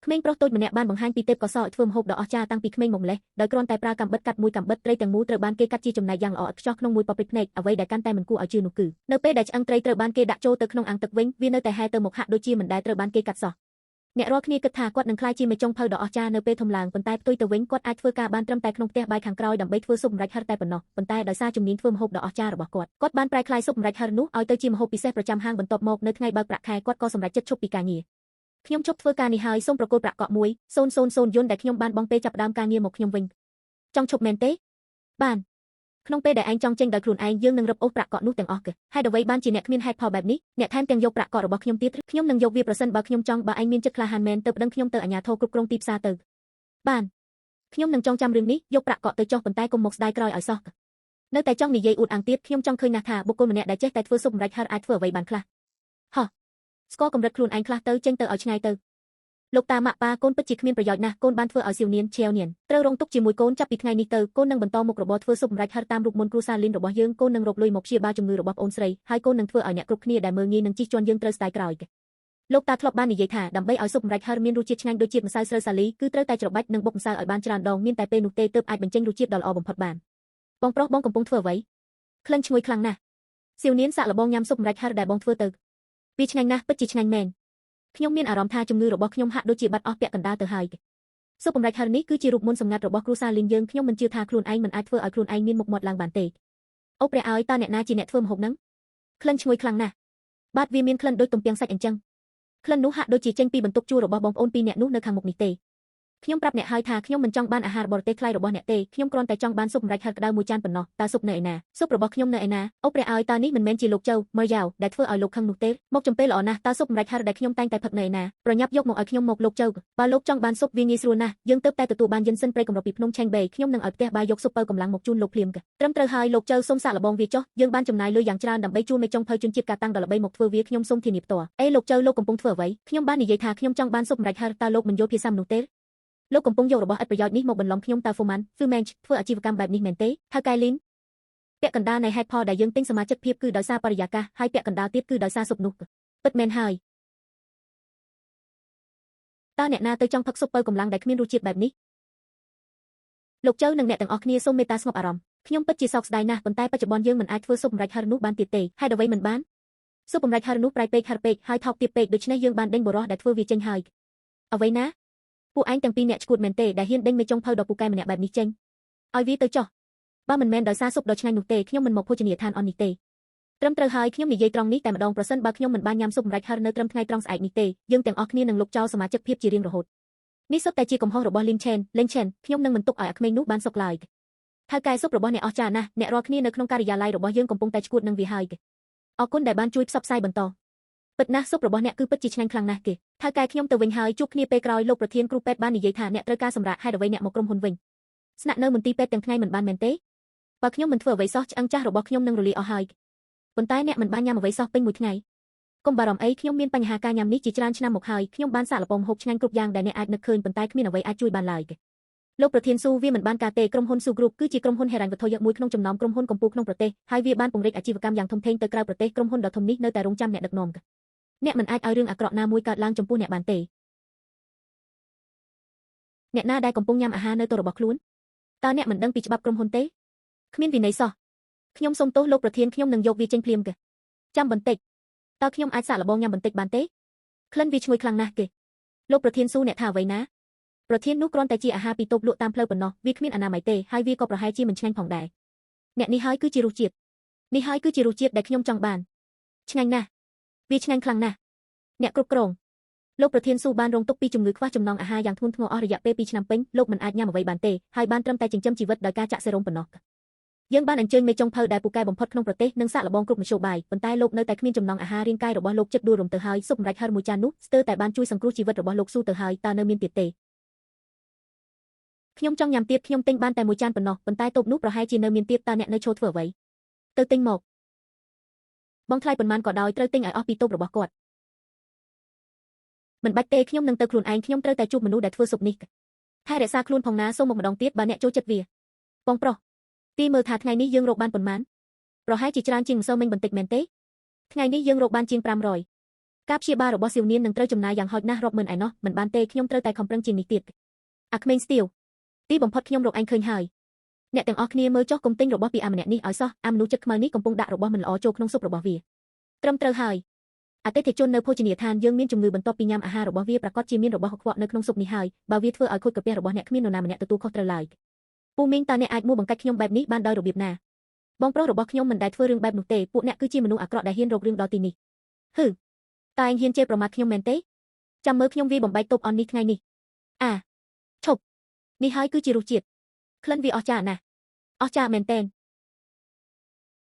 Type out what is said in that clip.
ក្មេងប្រុសតូចម្នាក់បានបង្ហាញពីទេពកោសល្យធ្វើម្ហូបដ៏អស្ចារ្យតាំងពីក្មេងមកម្លេះដោយគ្រាន់តែប្រើកាំបិតកាត់មួយកាំបិតត្រីទាំងមូលត្រូវបានគេកាត់ជាចំណែកយ៉ាងល្អឥតខ្ចោះក្នុងមួយប៉ព្រិចភ្នែកអ្វីដែលកាន់តែមិនគួរឲ្យជឿនោះគឺនៅពេលដែលឆ្អឹងត្រីត្រូវបានគេដាក់ចូលទៅក្នុងអាងទឹកវិញវានៅតែហែទៅមុខហាក់ដូចជាមិនដែលត្រូវបានគេកាត់សោះអ្នករាល់គ្នាគិតថាគាត់នឹងក្លាយជាមេចុងភៅដ៏អស្ចារ្យនៅពេលធំឡើងប៉ុន្តែផ្ទុយទៅវិញគាត់អាចធ្វើការបានត្រឹមតែក្នុងផ្ទះបាយខាងក្រោយដើម្បីធ្វើស៊ុបម្រេចហិរតែប៉ុណ្ណោះប៉ុន្តែដោយសារជំនាញធ្វើម្ហូបដ៏អស្ចារ្យរបស់គាត់បានប្រែក្លាយស៊ុបម្រេចហិរនោះឲ្យទៅជាម្ហូបពិសេសប្រចាំហាងបន្ទាប់មកនៅថ្ងៃបើកប្រាក់ខែគាត់ក៏សម្រេចចិត្តឈប់ពីការងារខ្ញុំជប់ធ្វើការនេះហើយសូមប្រកល់ប្រាក់កក់100យន្តដែលខ្ញុំបានបង់ពេលចាប់ផ្ដើមការងារមកខ្ញុំវិញចង់ឈប់មែនទេបានក្នុងពេលដែលឯងចង់ចេញដោយខ្លួនឯងយើងនឹងរឹបអូសប្រាក់កក់នោះទាំងអស់គឺហេតុអ្វីបានជាអ្នកគ្មានហេតុផលបែបនេះអ្នកថែមទាំងយកប្រាក់កក់របស់ខ្ញុំទៀតខ្ញុំនឹងយកវាប្រសិនបើខ្ញុំចង់បើឯងមានចិត្តក្លាហានមែនទៅប្តឹងខ្ញុំទៅអាជ្ញាធរគ្រប់គ្រងទីផ្សារទៅបានខ្ញុំនឹងចងចាំរឿងនេះយកប្រាក់កក់ទៅចុះប៉ុន្តែកុំមកស្ដាយក្រោយឲ្យសោះនៅតែចង់និយាយអួតអាងទៀតខ្ញុំចង់ឃើញណាស់ថាបុគ្គលម្នាក់ដែលចេះតែធ្វើស៊ុបម្រេចហិរអាចធ្វើអ្វីបានខ្លះហោះស្គាល់កម្រិតខ្លួនឯងខ្លះទៅចេញទៅឲ្យឆ្ងាយទៅលោកតាម៉ាក់ប៉ាកូនពិតជាគ្មានប្រយោជន៍ណាស់កូនបានធ្វើឲ្យសៀវនៀនឆាវនៀនត្រូវរងទុកជាមួយកូនចាប់ពីថ្ងៃនេះទៅកូននឹងបន្តមុខរបរធ្វើស៊ុបម្រេចហិរតាមរូបមន្តគ្រួសារលីនរបស់យើងកូននឹងរកលុយមកព្យាបាលជំងឺរបស់ប្អូនស្រីហើយកូននឹងធ្វើឲ្យអ្នកគ្រប់គ្នាដែលមើលងាយនឹងជិះជាន់យើងត្រូវស្ដាយក្រោយលោកតាធ្លាប់បាននិយាយថាដើម្បីឲ្យស៊ុបម្រេចហិរមានរសជាតិឆ្ងាញ់ដូចជាតិម្សៅស្រូវសាលីគឺត្រូវតែច្របាច់និងបុកម្សៅឲ្យបានច្រើនដងមានតែពេលនោះទេទើបអាចបញ្ចេញរសជាតិដ៏ល្អបំផុតបានបងប្រុសបងកំពុងធ្វើអ្វីក្លិនឈ្ងុយខ្លាំងណាស់សៀវនៀនសាក់លបងញ៉ាំស៊ុបម្រេចហិរដែលបងធ្វើទៅវាឆ្ងាញ់ណាស់ពិតជាឆ្ងាញ់មែនខ្ញុំមានអារម្មណ៍ថាជំងឺរបស់ខ្ញុំហាក់ដូចជាបាត់អស់ពាក់កណ្ដាលទៅហើយស៊ុបម្រេចហិរនេះគឺជារូបមន្តសម្ងាត់របស់គ្រួសារលីនយើងខ្ញុំមិនជឿថាខ្លួនឯងមិនអាចធ្វើឲ្យខ្លួនឯងមានមុខមាត់ឡើងបានទេអូព្រះអើយតើអ្នកណាជាអ្នកធ្វើម្ហូបហ្នឹងក្លិនឈ្ងុយខ្លាំងណាស់បាទវាមានក្លិនដូចទំពាំងសាច់អញ្ចឹងក្លិននោះហាក់ដូចជាចេញពីបន្ទប់ជួលរបស់បងប្អូនពីរនាក់នោះនៅខាងមុខនេះទេខ្ញុំប្រាប់អ្នកហើយថាខ្ញុំមិនចង់បានអាហារបរទេសថ្លៃរបស់អ្នកទេខ្ញុំគ្រាន់តែចង់បានស៊ុបម្រេចហិរក្តៅមួយចានប៉ុណ្ណោះតើស៊ុបនៅឯណាស៊ុបរបស់ខ្ញុំនៅឯណាអូព្រះអើយតើនេះមិនមែនជាលោកចៅមើលយ៉ាវដែលធ្វើឲ្យលោកខឹងនោះទេមកចំពេលល្អណាស់តើស៊ុបម្រេចហិរដែលខ្ញុំតែងតែផឹកនៅឯណាប្រញាប់យកមកឲ្យខ្ញុំមកលោកចៅបើលោកចង់បានស៊ុបវាងាយស្រួលណាស់យើងទើបតែទទួលបានយិនសិនព្រៃកម្រពីភ្នំឆេងបេខ្ញុំនឹងឲ្យផ្ទះបាយយកស៊ុបពៅកម្លាំងមកជូនលោកភ្លាមត្រឹមត្រូវហើយលោកចៅសូមសាកល្បងវាចុះយើងបានចំណាយលុយយ៉ាងច្រើនដើម្បីជួលមេចុងភៅជនជាតិកាតាំងដ៏ល្បីមកធ្វើវាខ្ញុំសូមធានាផ្ទាល់អេលោកចៅលោកកំពុងធ្វើអ្វីខ្ញុំបាននិយាយថាខ្ញុំចង់បានស៊ុបម្រេចហិរតើលោកមិនយល់ភាសាមនុស្សទេលោកកំពុងយករបស់ឥតប្រយោជន៍នេះមកបន្លំខ្ញុំតើ Foreman ធ្វើអាជីវកម្មបែបនេះមែនទេហើយកែលីនពាក់កណ្ដាលនៃហេតុផលដែលយើងទិញសមាជិកភាពគឺដោយសារបរិយាកាសហើយពាក់កណ្ដាលទៀតគឺដោយសារស៊ុបនោះពិតមែនហើយតើអ្នកណាទៅចង់ផឹកស៊ុបពៅកម្លាំងដែលគ្មានរសជាតិបែបនេះលោកចៅនិងអ្នកទាំងអស់គ្នាសូមមេត្តាស្ងប់អារម្មណ៍ខ្ញុំពិតជាសោកស្ដាយណាស់ប៉ុន្តែបច្ចុប្បន្នយើងមិនអាចធ្វើស៊ុបម្រេចហិរនោះបានទៀតទេហេតុអ្វីមិនបានស៊ុបម្រេចហិរនោះប្រៃពេកហិរពេកហើយថោកទាបពេកដូច្នេះយើងបានដេញបរោះដែលធ្វើវាចេញហើយអ្វីណាពួកឯងទាំងពីរអ្នកឈួតមែនទេដែលហ៊ានដេញមេចុងភៅដ៏ពូកែម្នាក់បែបនេះចេញឲ្យវាទៅចុះបើមិនមែនដោយសារស៊ុបដ៏ឆ្ងាញ់នោះទេខ្ញុំមិនមកភោជនីយដ្ឋានអននេះទេត្រឹមត្រូវហើយខ្ញុំនិយាយត្រង់នេះតែម្ដងប្រសិនបើខ្ញុំមិនបានញ៉ាំស៊ុបម្រេចហិរនៅត្រឹមថ្ងៃត្រង់ស្អែកនេះទេយើងទាំងអស់គ្នានឹងលុបចោលសមាជិកភាពជារៀងរហូតនេះសុទ្ធតែជាកំហុសរបស់លីនឆេនខ្ញុំនឹងមិនទុកឲ្យអាក្មេងនោះបានសុខឡើយថៅកែស៊ុបរបស់អ្នកអស្ចារ្យណាស់អ្នករាល់គ្នានៅក្នុងការិយាល័យរបស់យើងកំពុងតែឈួតនឹងវាហើយអរគុណដែលបានជួយផ្សព្វផ្សាយបន្តពិតណាស់ស៊ុបរបស់អ្នកគឺពិតជាឆ្ងាញ់ខ្លាំងណាស់គេថៅកែខ្ញុំទៅវិញហើយជួបគ្នាពេលក្រោយលោកប្រធានគ្រូពេទ្យបាននិយាយថាអ្នកត្រូវការសម្រាប់ហេតុអ្វីអ្នកមកក្រុមហ៊ុនវិញស្នាក់នៅមន្ទីរពេទ្យទាំងថ្ងៃមិនបានមែនទេបើខ្ញុំមិនធ្វើអ្វីសោះឆ្អឹងចាស់របស់ខ្ញុំនឹងរលាយអស់ហើយប៉ុន្តែអ្នកមិនបានញ៉ាំអ្វីសោះពេញមួយថ្ងៃកុំបារម្ភអីខ្ញុំមានបញ្ហាការញ៉ាំនេះជាច្រើនឆ្នាំមកហើយខ្ញុំបានសាកល្បងហូបឆ្ងាញ់គ្រប់យ៉ាងដែលអ្នកអាចនឹកឃើញប៉ុន្តែគ្មានអ្វីអាចជួយបានឡើយលោកប្រធានស៊ូវាមិនបានការទេក្រុមហ៊ុនស៊ូគ្រុបគឺជាក្រុមហ៊ុនហិរញ្ញវត្ថុមួយក្នុងចំណោមក្រុមហ៊ុនកំពូលក្នុងប្រទេសហើយវាបានពង្រីកអាជីវកម្មយ៉ាងធំធេងទៅក្រៅប្រទេសក្រុមហ៊ុនដ៏ធំនេះនៅតែរងចាំអ្នកដឹកនាំអ្នកមិនអាចឲ្យរឿងអាក្រក់ណាមួយកើតឡើងចំពោះអ្នកបានទេអ្នកណាដែលកំពុងញ៉ាំអាហារនៅតុរបស់ខ្លួនតើអ្នកមិនដឹងពីច្បាប់ក្រុមហ៊ុនទេគ្មានវិន័យសោះខ្ញុំសូមទោសលោកប្រធានខ្ញុំនឹងយកវាចេញភ្លាមចាំបន្តិចតើខ្ញុំអាចសាកល្បងញ៉ាំបន្តិចបានទេក្លិនវាឈ្ងុយខ្លាំងណាស់គេលោកប្រធានស៊ូអ្នកថាអ្វីណាប្រធាននោះគ្រាន់តែជាអាហារពីតូបលក់តាមផ្លូវប៉ុណ្ណោះវាគ្មានអនាម័យទេហើយវាក៏ប្រហែលជាមិនឆ្ងាញ់ផងដែរអ្នកនេះហើយគឺជារសជាតិដែលខ្ញុំចង់បានឆ្ងាញ់ណាស់វាឆ្ងាញ់ខ្លាំងណាស់អ្នកគ្រប់គ្រងលោកប្រធានស៊ូបានរងទុក្ខពីជំងឺខ្វះចំណង់អាហារយ៉ាងធ្ងន់ធ្ងរអស់រយៈពេល2ឆ្នាំពេញលោកមិនអាចញ៉ាំអ្វីបានទេហើយបានត្រឹមតែចិញ្ចឹមជីវិតដោយការចាក់សេរ៉ូមប៉ុណ្ណោះយើងបានអញ្ជើញមេចុងភៅដែលពូកែបំផុតក្នុងប្រទេសនិងសាកល្បងគ្រប់មធ្យោបាយប៉ុន្តែលោកនៅតែគ្មានចំណង់អាហាររាងកាយរបស់លោកចិត្តដួលរំទៅហើយស៊ុបម្រេចហិរមួយចាននោះស្ទើរតែបានជួយសង្គ្រោះជីវិតរបស់លោកស៊ូទៅហើយតើនៅមានទៀតទេខ្ញុំចង់ញ៉ាំទៀតខ្ញុំទិញបានតែមួយចានប៉ុណ្ណោះប៉ុន្តែតូបនោះប្រហែលជានៅមានទៀតតើអ្នកនៅឈរធ្វើអ្វីទៅទិញមកបងថ្លៃប៉ុន្មានក៏ដោយត្រូវទិញឲ្យអស់ពីតូបរបស់គាត់មិនបាច់ទេខ្ញុំនឹងទៅខ្លួនឯងខ្ញុំត្រូវតែជួបមនុស្សដែលធ្វើស៊ុបនេះថែរក្សាខ្លួនផងណាសូមមកម្ដងទៀតបើអ្នកចូលចិត្តវាបងប្រុសទីមើលថាថ្ងៃនេះយើងរកបានប៉ុន្មានប្រហែលជាច្រើនជាងម្សិលមិញបន្តិចមែនទេថ្ងៃនេះយើងរកបានជាង500 ការព្យាបាលរបស់សៀវនាងនឹងត្រូវចំណាយយ៉ាងហោចណាស់រាប់ម៉ឺនឯណោះមិនបានទេខ្ញុំត្រូវតែខំប្រឹងជាងនេះទៀតអាក្មេងស្ទាវទីបំផុតខ្ញុំរកឯងឃើញហើយអ្នកទាំងអស់គ្នាមើលចុះកុំទិញរបស់ពីអាម្នាក់នេះឲ្យសោះអាមនុស្សចិត្តខ្មៅនេះកំពុងដាក់របស់មិនល្អចូលក្នុងស៊ុបរបស់វាត្រឹមត្រូវហើយអតិថិជននៅភោជនីយដ្ឋានយើងមានជំងឺបន្ទាប់ពីញ៉ាំអាហាររបស់វាប្រកាសជាមានរបស់កខ្វក់នៅក្នុងស៊ុបនេះហើយបើវាធ្វើឲ្យខូចកាពះរបស់អ្នកគ្មាននរណាម្នាក់ទទួលខុសត្រូវឡើយពូមីងតើអ្នកអាចមួបង្កាច់ខ្ញុំបែបនេះបានដោយរបៀបណាបងប្រុសរបស់ខ្ញុំមិនដែលធ្វើរឿងបែបនោះទេពួកអ្នកគឺជាមនុស្សអាក្រក់ដែលហ៊ានរករឿងដល់ទីនេះហឺតើឯងហ៊ានជេរប្រមាថខ្ញុំមែនទេចាំមើលខ្ញុំវាបំបែកតូបអន់នេះថ្ងៃនេះអាឈប់នេះហើយគឺជារសជាតិក្លិនវាអស្ចារ្យណាស់អស្ចារ្យមែនទែន